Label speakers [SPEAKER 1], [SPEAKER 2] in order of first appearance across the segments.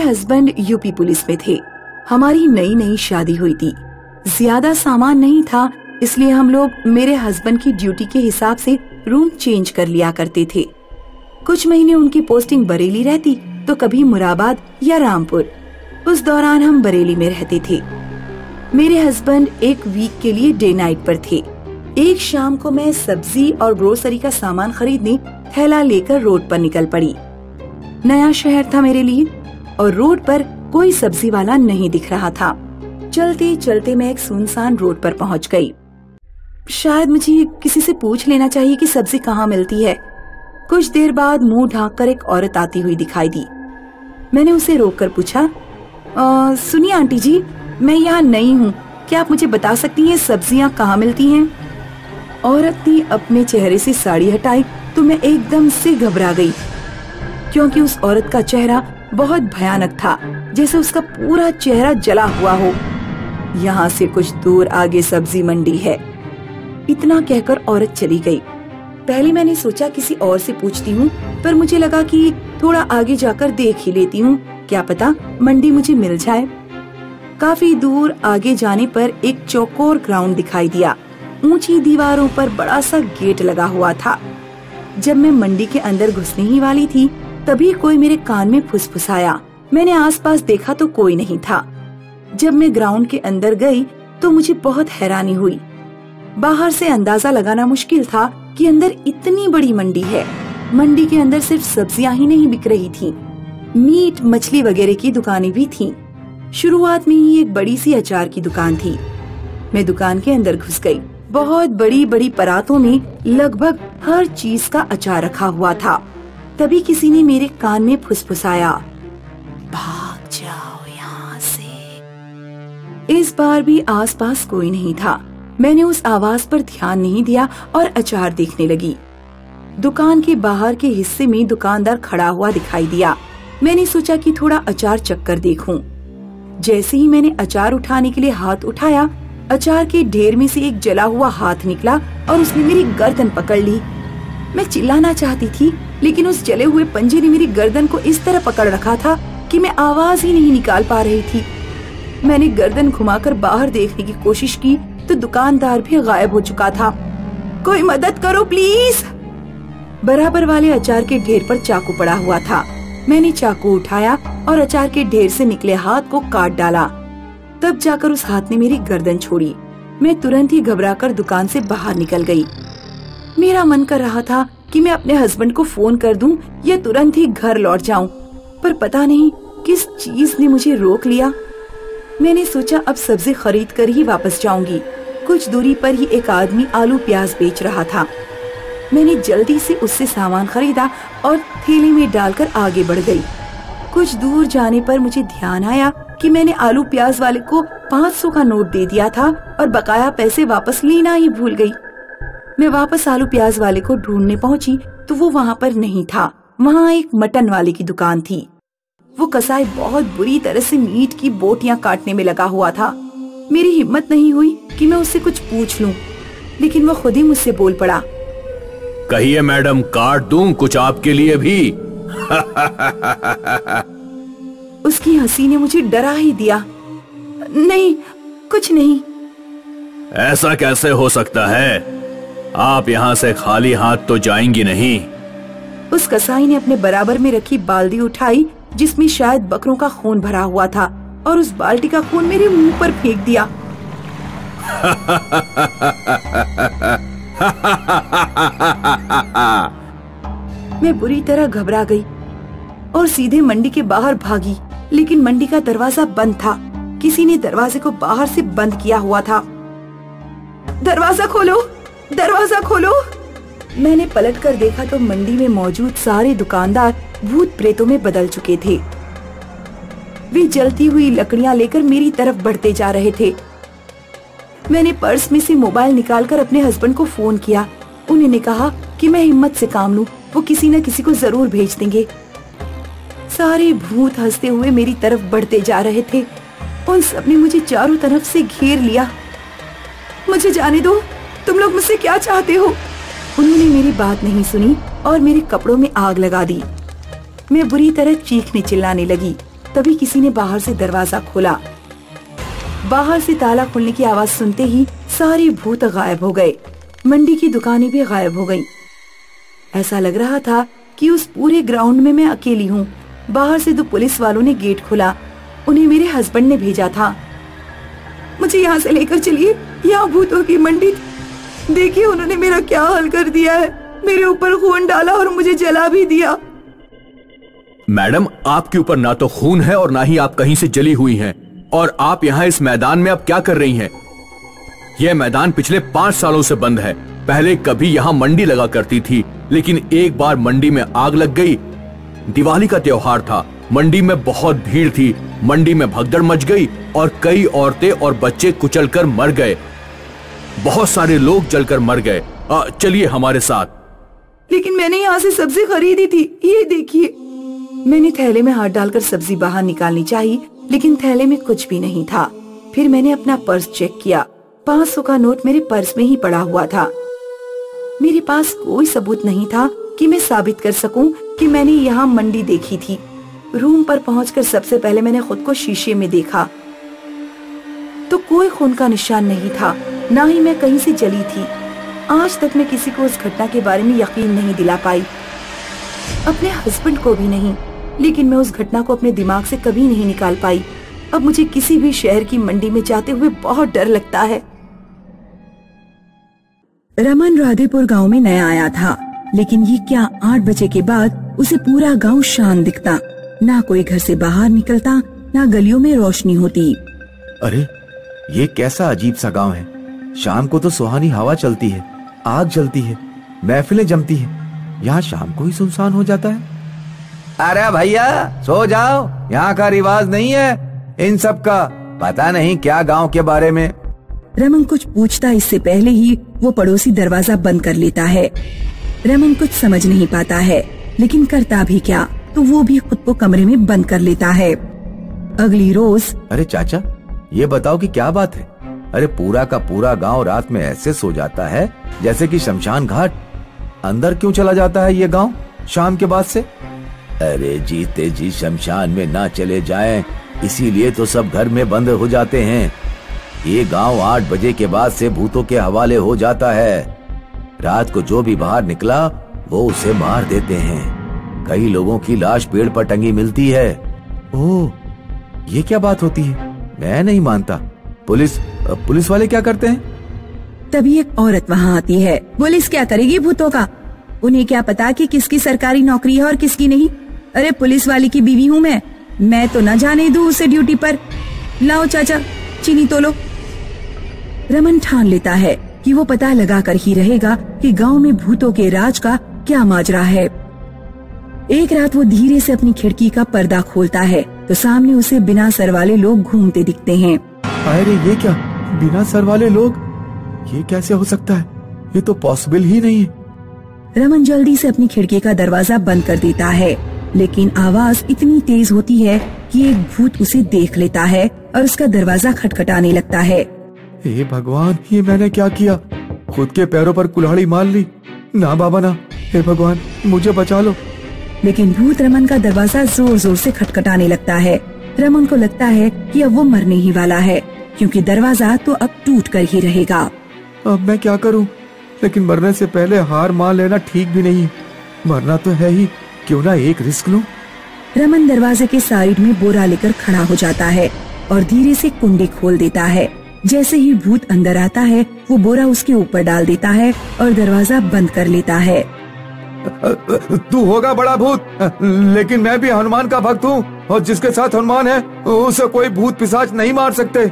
[SPEAKER 1] Husband UP police में थे। हमारी नई नई शादी हुई थी। ज्यादा सामान नहीं था, इसलिए हम लोग मेरे हस्बैंड की ड्यूटी के हिसाब से रूम चेंज कर लिया करते थे। कुछ महीने उनकी पोस्टिंग बरेली रहती तो कभी मुरादाबाद या रामपुर। उस दौरान हम बरेली में रहते थे। मेरे हस्बैंड एक वीक के लिए डे नाइट पर थे। एक शाम को मैं सब्जी और ग्रोसरी का सामान खरीदने थैला लेकर रोड पर निकल पड़ी। नया शहर था मेरे लिए और रोड पर कोई सब्जी वाला नहीं दिख रहा था। चलते चलते मैं एक सुनसान रोड पर पहुंच गई। शायद मुझे किसी से पूछ लेना चाहिए कि सब्जी कहाँ मिलती है। कुछ देर बाद मुंह ढांककर एक औरत आती हुई दिखाई दी। मैंने उसे रोककर पूछा, सुनिए आंटी जी, मैं यहाँ नई हूँ, क्या आप मुझे बता सकती हैं सब्जियाँ कहाँ मिलती हैं? औरत ने अपने चेहरे से साड़ी हटाई तो मैं एकदम से घबरा गई, क्योंकि उस औरत का चेहरा बहुत भयानक था, जैसे उसका पूरा चेहरा जला हुआ हो। यहाँ से कुछ दूर आगे सब्जी मंडी है, इतना कहकर औरत चली गई। पहले मैंने सोचा किसी और से पूछती हूँ, पर मुझे लगा कि थोड़ा आगे जाकर देख ही लेती हूँ, क्या पता मंडी मुझे मिल जाए। काफी दूर आगे जाने पर एक चौकोर ग्राउंड दिखाई दिया। ऊंची दीवारों पर बड़ा सा गेट लगा हुआ था। जब मैं मंडी के अंदर घुसने ही वाली थी, तभी कोई मेरे कान में फुसफुसाया। मैंने आसपास देखा तो कोई नहीं था। जब मैं ग्राउंड के अंदर गई तो मुझे बहुत हैरानी हुई। बाहर से अंदाजा लगाना मुश्किल था कि अंदर इतनी बड़ी मंडी है। मंडी के अंदर सिर्फ सब्जियां ही नहीं बिक रही थीं, मीट मछली वगैरह की दुकानें भी थीं। शुरुआत में ही एक बड़ी सी अचार की दुकान थी। मैं दुकान के अंदर घुस गई। बहुत बड़ी बड़ी परातों में लगभग हर चीज का अचार रखा हुआ था। तभी किसी ने मेरे कान में फुसफुसाया, भाग जाओ यहाँ से। इस बार भी आसपास कोई नहीं था। मैंने उस आवाज पर ध्यान नहीं दिया और अचार देखने लगी। दुकान के बाहर के हिस्से में दुकानदार खड़ा हुआ दिखाई दिया। मैंने सोचा कि थोड़ा अचार चक्कर देखूं। जैसे ही मैंने अचार उठाने के लिए हाथ उठाया, अचार के ढेर में से एक जला हुआ हाथ निकला और उसने मेरी गर्दन पकड़ ली। मैं चिल्लाना चाहती थी, लेकिन उस जले हुए पंजे ने मेरी गर्दन को इस तरह पकड़ रखा था कि मैं आवाज ही नहीं निकाल पा रही थी। मैंने गर्दन घुमाकर बाहर देखने की कोशिश की तो दुकानदार भी गायब हो चुका था। कोई मदद करो प्लीज। बराबर वाले अचार के ढेर पर चाकू पड़ा हुआ था। मैंने चाकू उठाया और अचार के ढेर से निकले हाथ को काट डाला। तब जाकर उस हाथ ने मेरी गर्दन छोड़ी। मैं तुरंत ही घबराकर दुकान से बाहर निकल गई। मेरा मन कर रहा था कि मैं अपने हस्बैंड को फोन कर दूं या तुरंत ही घर लौट जाऊं, पर पता नहीं किस चीज ने मुझे रोक लिया। मैंने सोचा अब सब्जी खरीद कर ही वापस जाऊंगी। कुछ दूरी पर ही एक आदमी आलू प्याज बेच रहा था। मैंने जल्दी से उससे सामान खरीदा और थैली में डालकर आगे बढ़ गई। कुछ दूर जाने पर मुझे ध्यान आया कि मैंने आलू प्याज वाले को 500 का नोट दे दिया था और बकाया पैसे वापस लेना ही भूल गई। मैं वापस आलू प्याज वाले को ढूंढने पहुंची तो वो वहाँ पर नहीं था। वहाँ एक मटन वाले की दुकान थी। वो कसाई बहुत बुरी तरह से मीट की बोटियां काटने में लगा हुआ था। मेरी हिम्मत नहीं हुई कि मैं उससे कुछ पूछ लूं, लेकिन वो खुद ही मुझसे बोल पड़ा,
[SPEAKER 2] कहिए मैडम, काट दूं कुछ आपके लिए भी।
[SPEAKER 1] उसकी हंसी ने मुझे डरा ही दिया। नहीं, कुछ नहीं।
[SPEAKER 2] ऐसा कैसे हो सकता है? आप यहाँ से खाली हाथ तो जाएंगी नहीं।
[SPEAKER 1] उस कसाई ने अपने बराबर में रखी बाल्टी उठाई जिसमें शायद बकरों का खून भरा हुआ था और उस बाल्टी का खून मेरे मुंह पर फेंक दिया। मैं बुरी तरह घबरा गई और सीधे मंडी के बाहर भागी, लेकिन मंडी का दरवाजा बंद था। किसी ने दरवाजे को बाहर से बंद किया हुआ था। दरवाजा खोलो, दरवाजा खोलो। मैंने पलटकर देखा तो मंडी में मौजूद सारे दुकानदार भूत प्रेतों में बदल चुके थे। वे जलती हुई लकड़ियां लेकर मेरी तरफ बढ़ते जा रहे थे। मैंने पर्स में से मोबाइल निकालकर अपने हस्बैंड को फोन किया। उन्होंने कहा कि मैं हिम्मत से काम लूं, वो किसी न किसी को जरूर भेज देंगे। सारे भूत हंसते हुए मेरी तरफ बढ़ते जा रहे थे। उन सब ने मुझे चारों तरफ से घेर लिया। मुझे जाने दो, तुम लोग मुझसे क्या चाहते हो? उन्होंने मेरी बात नहीं सुनी और मेरे कपड़ों में आग लगा दी। मैं बुरी तरह चीखने चिल्लाने लगी। तभी किसी ने बाहर से दरवाजा खोला। बाहर से ताला खुलने की आवाज सुनते ही सारे भूत गायब हो गए। मंडी की दुकानें भी गायब हो गईं। ऐसा लग रहा था कि उस पूरे ग्राउंड में मैं अकेली हूँ। बाहर से 2 पुलिस वालों ने गेट खोला। उन्हें मेरे हस्बैंड ने भेजा था। मुझे यहाँ से लेकर चलिए, यहाँ भूतों की मंडी। देखिए उन्होंने मेरा क्या हाल कर दिया है। मेरे ऊपर खून डाला और मुझे जला भी दिया।
[SPEAKER 2] मैडम, आपके ऊपर ना तो खून है और ना ही आप कहीं से जली हुई हैं। और आप यहाँ इस मैदान में अब क्या कर रही हैं? यह मैदान पिछले 5 सालों से बंद है। पहले कभी यहाँ मंडी लगा करती थी, लेकिन एक बार मंडी में आग लग गई। दिवाली का त्योहार था, मंडी में बहुत भीड़ थी। मंडी में भगदड़ मच गई और कई औरतें और बच्चे कुचलकर मर गए। बहुत सारे लोग जलकर मर गए। चलिए हमारे साथ।
[SPEAKER 1] लेकिन मैंने यहाँ से सब्जी खरीदी थी, ये देखिए। मैंने थैले में हाथ डालकर सब्जी बाहर निकालनी चाहिए, लेकिन थैले में कुछ भी नहीं था। फिर मैंने अपना पर्स चेक किया। 500 का नोट मेरे पर्स में ही पड़ा हुआ था। मेरे पास कोई सबूत नहीं था कि मैं साबित कर सकूं कि मैंने यहाँ मंडी देखी थी। रूम पर पहुंचकर सबसे पहले मैंने खुद को शीशे में देखा तो कोई खून का निशान नहीं था, ना ही मैं कहीं से जली थी। आज तक मैं किसी को उस घटना के बारे में यकीन नहीं दिला पाई, अपने हस्बैंड को भी नहीं। लेकिन मैं उस घटना को अपने दिमाग से कभी नहीं निकाल पाई। अब मुझे किसी भी शहर की मंडी में जाते हुए बहुत डर लगता है। रमन राधेपुर गांव में नया आया था, लेकिन ये क्या 8 बजे के बाद उसे पूरा गांव शांत दिखता। ना कोई घर से बाहर निकलता, ना गलियों में रोशनी होती।
[SPEAKER 3] अरे ये कैसा अजीब सा गांव है। शाम को तो सुहानी हवा चलती है, आग जलती है, महफिलें जमती हैं। यहाँ शाम को ही सुनसान हो जाता है। अरे भैया सो जाओ, यहाँ का रिवाज नहीं है इन सब का। पता नहीं क्या गांव के बारे में।
[SPEAKER 1] रमन कुछ पूछता इससे पहले ही वो पड़ोसी दरवाजा बंद कर लेता है। रमन कुछ समझ नहीं पाता है, लेकिन करता भी क्या, तो वो भी खुद को कमरे में बंद कर लेता है। अगली रोज।
[SPEAKER 3] अरे चाचा, ये बताओ कि क्या बात है? अरे पूरा का पूरा गांव रात में ऐसे सो जाता है जैसे कि शमशान घाट। अंदर क्यों चला जाता है ये गांव शाम के बाद से? अरे जीते जी शमशान में ना चले जाएं, इसीलिए तो सब घर में बंद हो जाते हैं। ये गांव 8 बजे के बाद से भूतों के हवाले हो जाता है। रात को जो भी बाहर निकला वो उसे मार देते हैं। कई लोगों की लाश पेड़ पर टंगी मिलती है। ओह, ये क्या बात होती है? मैं नहीं मानता। पुलिस वाले क्या करते हैं?
[SPEAKER 1] तभी एक औरत वहाँ आती है। पुलिस क्या करेगी भूतों का? उन्हें क्या पता कि किसकी सरकारी नौकरी है और किसकी नहीं। अरे पुलिस वाली की बीवी हूँ मैं तो न जाने दूँ उसे ड्यूटी पर। लाओ चाचा, चीनी तोलो। रमन ठान लेता है कि वो पता लगा कर ही रहेगा कि गांव में भूतों के राज का क्या माजरा है। एक रात वो धीरे से अपनी खिड़की का पर्दा खोलता है तो सामने उसे बिना सर वाले लोग घूमते दिखते हैं।
[SPEAKER 3] अरे ये क्या, बिना सर वाले लोग? ये कैसे हो सकता है? ये तो पॉसिबल ही नहीं है।
[SPEAKER 1] रमन जल्दी से अपनी खिड़की का दरवाजा बंद कर देता है, लेकिन आवाज इतनी तेज होती है कि एक भूत उसे देख लेता है और उसका दरवाजा खटखटाने लगता है।
[SPEAKER 3] हे भगवान, ये मैंने क्या किया? खुद के पैरों पर कुल्हाड़ी मार ली। ना बाबा ना, हे भगवान मुझे बचा लो।
[SPEAKER 1] लेकिन भूत रमन का दरवाजा जोर जोर से खटखटाने लगता है। रमन को लगता है कि अब वो मरने ही वाला है, क्योंकि दरवाजा तो अब टूट कर ही रहेगा।
[SPEAKER 3] अब मैं क्या करूं? लेकिन मरने से पहले हार मान लेना ठीक भी नहीं। मरना तो है ही, क्यों ना एक रिस्क लूं।
[SPEAKER 1] रमन दरवाजे के साइड में बोरा लेकर खड़ा हो जाता है और धीरे से कुंडी खोल देता है। जैसे ही भूत अंदर आता है वो बोरा उसके ऊपर डाल देता है और दरवाजा बंद कर लेता है।
[SPEAKER 3] तू होगा बड़ा भूत, लेकिन मैं भी हनुमान का भक्त हूँ और जिसके साथ हनुमान है उसे कोई भूत पिशाच नहीं मार सकते।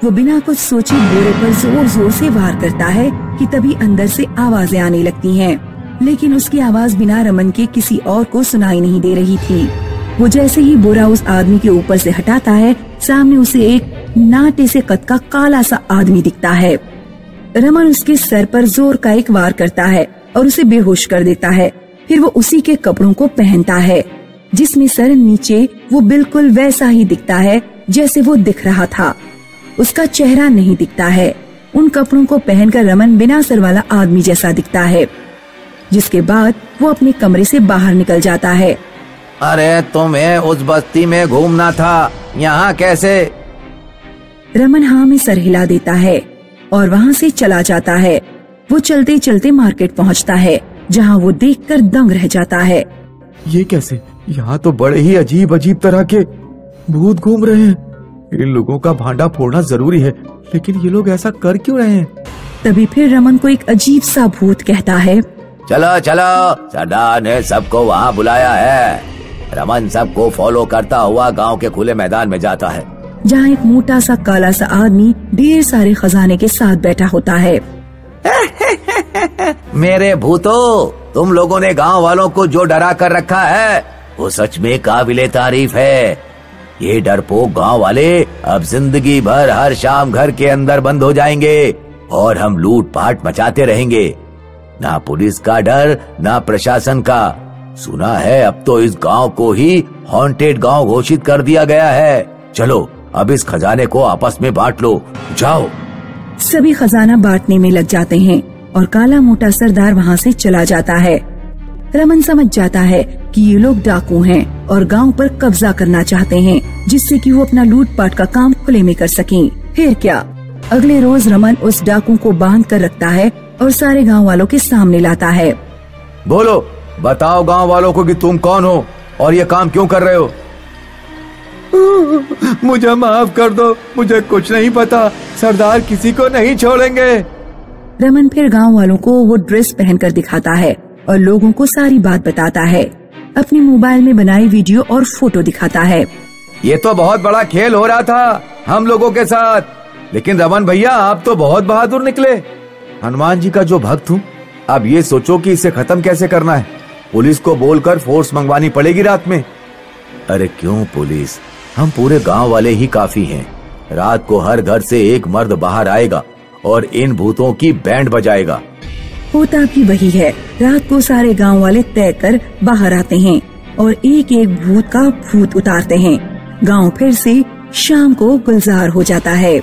[SPEAKER 1] वो बिना कुछ सोचे बोरे पर जोर जोर से वार करता है कि तभी अंदर से आवाजें आने लगती हैं, लेकिन उसकी आवाज बिना रमन के किसी और को सुनाई नहीं दे रही थी। वो जैसे ही बोरा उस आदमी के ऊपर से हटाता है, सामने उसे एक नाटे से कद का काला सा आदमी दिखता है। रमन उसके सर पर जोर का एक वार करता है और उसे बेहोश कर देता है। फिर वो उसी के कपड़ों को पहनता है, जिसमें सर नीचे वो बिल्कुल वैसा ही दिखता है जैसे वो दिख रहा था। उसका चेहरा नहीं दिखता है। उन कपड़ों को पहनकर रमन बिना सर वाला आदमी जैसा दिखता है, जिसके बाद वो अपने कमरे से बाहर निकल जाता है।
[SPEAKER 3] अरे तुम्हें उस बस्ती में घूमना था, यहाँ कैसे?
[SPEAKER 1] रमन हाँ में सर हिला देता है और वहाँ से चला जाता है। वो चलते चलते मार्केट पहुँचता है, जहाँ वो देखकर दंग रह जाता है।
[SPEAKER 3] ये कैसे? यहाँ तो बड़े ही अजीब अजीब तरह के भूत घूम रहे हैं। इन लोगों का भांडा फोड़ना जरूरी है, लेकिन ये लोग ऐसा कर क्यों रहे हैं?
[SPEAKER 1] तभी फिर रमन को एक अजीब सा भूत कहता है,
[SPEAKER 3] चलो चलो, सरदार ने सबको वहाँ बुलाया है। रमन सबको फॉलो करता हुआ गांव के खुले मैदान में जाता है,
[SPEAKER 1] जहाँ एक मोटा सा काला सा आदमी ढेर सारे खजाने के साथ बैठा होता है।
[SPEAKER 3] मेरे भूतों, तुम लोगों ने गांव वालों को जो डरा कर रखा है वो सच में काबिले तारीफ है। ये डरपोक गांव वाले अब जिंदगी भर हर शाम घर के अंदर बंद हो जाएंगे और हम लूट पाट मचाते रहेंगे। ना पुलिस का डर, ना प्रशासन का। सुना है अब तो इस गांव को ही हॉन्टेड गांव घोषित कर दिया गया है। चलो अब इस खजाने को आपस में बांट लो, जाओ।
[SPEAKER 1] सभी खजाना बांटने में लग जाते हैं और काला मोटा सरदार वहाँ से चला जाता है। रमन समझ जाता है कि ये लोग डाकू हैं और गांव पर कब्जा करना चाहते हैं, जिससे कि वो अपना लूटपाट का काम खुले में कर सकें। फिर क्या, अगले रोज रमन उस डाकू को बांध कर रखता है और सारे गांव वालों के सामने लाता है।
[SPEAKER 3] बोलो, बताओ गांव वालों को कि तुम कौन हो और ये काम क्यों कर रहे हो? मुझे माफ कर दो, मुझे कुछ नहीं पता। सरदार किसी को नहीं छोड़ेंगे।
[SPEAKER 1] रमन फिर गांव वालों को वो ड्रेस पहनकर दिखाता है और लोगों को सारी बात बताता है। अपने मोबाइल में बनाई वीडियो और फोटो दिखाता है।
[SPEAKER 3] ये तो बहुत बड़ा खेल हो रहा था हम लोगों के साथ, लेकिन रमन भैया आप तो बहुत बहादुर निकले। हनुमान जी का जो भक्त हूँ। अब ये सोचो कि इसे खत्म कैसे करना है। पुलिस को बोलकर फोर्स मंगवानी पड़ेगी रात में। अरे क्यों पुलिस, हम पूरे गांव वाले ही काफी हैं। रात को हर घर से एक मर्द बाहर आएगा और इन भूतों की बैंड बजाएगा।
[SPEAKER 1] होता भी वही है। रात को सारे गांव वाले तय कर बाहर आते हैं और एक एक भूत का भूत उतारते हैं। गांव फिर से शाम को गुलजार हो जाता है।